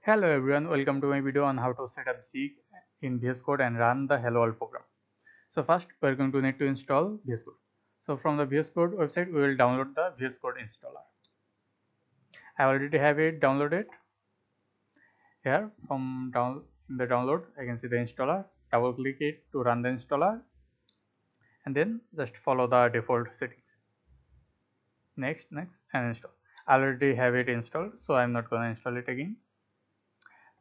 Hello everyone, welcome to my video on how to set up Zig in VS Code and run the Hello World program. So first we're going to need to install VS Code. So from the VS Code website we will download the VS Code installer. I already have it downloaded. Here from in the download I can see the installer. Double click it to run the installer and then just follow the default settings. Next and install. I already have it installed, so I'm not going to install it again.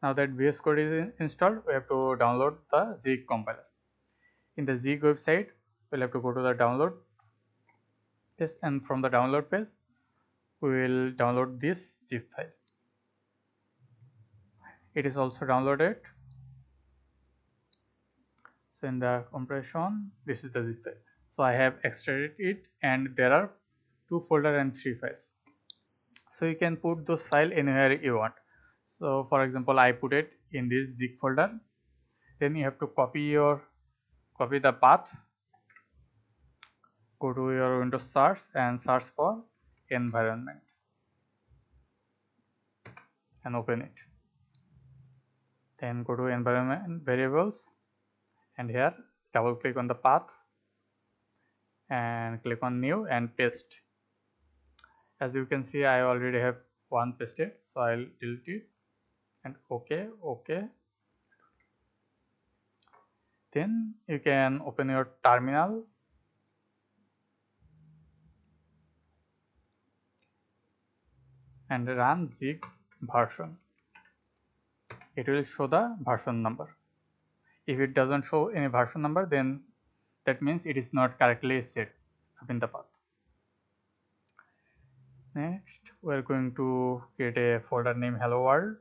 Now that VS Code is installed, we have to download the Zig compiler. In the Zig website, we'll have to go to the download page, and from the download page, we will download this zip file. It is also downloaded. So in the compression, this is the zip file. So I have extracted it, and there are 2 folders and 3 files. So you can put those files anywhere you want. So for example, I put it in this Zig folder. Then you have to copy the path. Go to your Windows search and search for environment and open it. Then go to environment variables and here double click on the path and click on new and paste. As you can see, I already have one pasted, so I'll delete it and OK. Then you can open your terminal and run zig version. It will show the version number. If it doesn't show any version number, then that means it is not correctly set up in the path. Next, we are going to create a folder named Hello World.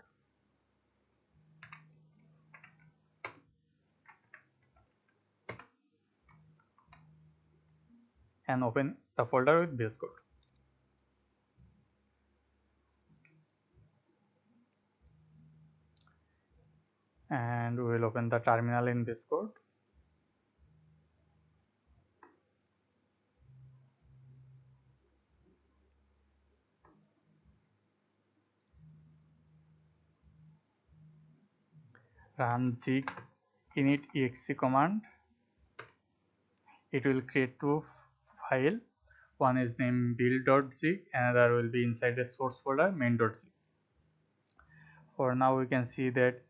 And open the folder with VS Code. And we will open the terminal in VS Code. Run zig init-exe command. It will create 2 files. One is named build.zig, another will be inside the source folder main.zig. For now we can see that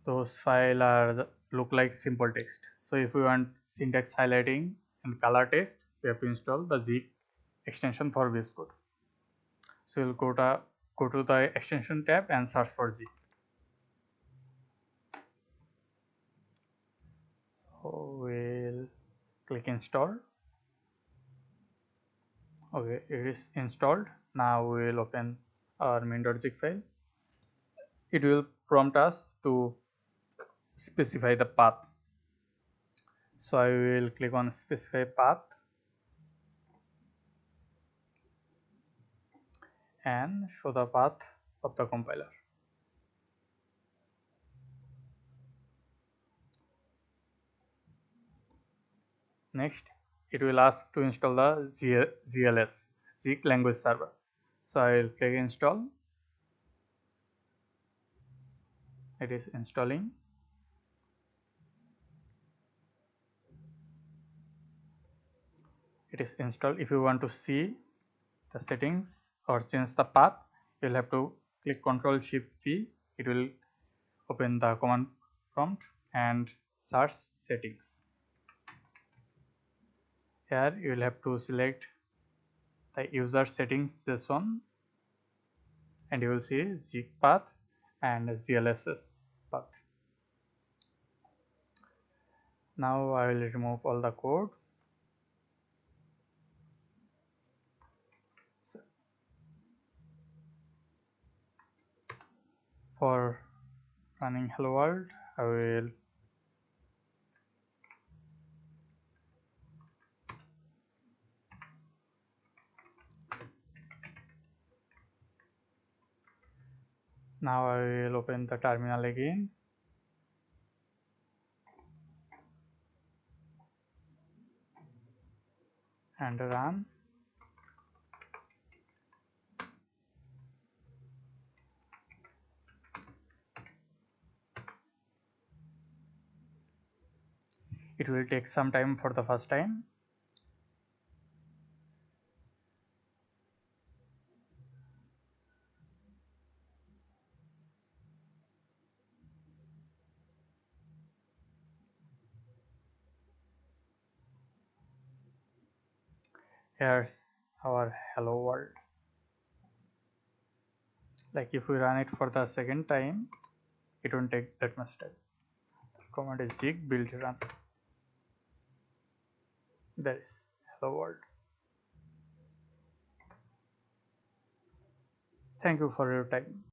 those files look like simple text. So if we want syntax highlighting and color text, we have to install the zig extension for VS Code. So we'll go to the extension tab and search for zig. So we'll click install. Okay, it is installed. Now we will open our main.zig file. It will prompt us to specify the path. So I will click on specify path and show the path of the compiler. Next, it will ask to install the ZLS, Zig language server. So I will click install. It is installing. It is installed. If you want to see the settings or change the path, you will have to click Ctrl Shift P. It will open the command prompt and search settings. Here you will have to select the user settings JSON and you will see zig path and ZLSS path. Now I will remove all the code. For running Hello World, I will open the terminal again and run. It will take some time for the first time. Here's our hello world. Like if we run it for the second time, it won't take that much time. The command is zig build run. There is hello world. Thank you for your time.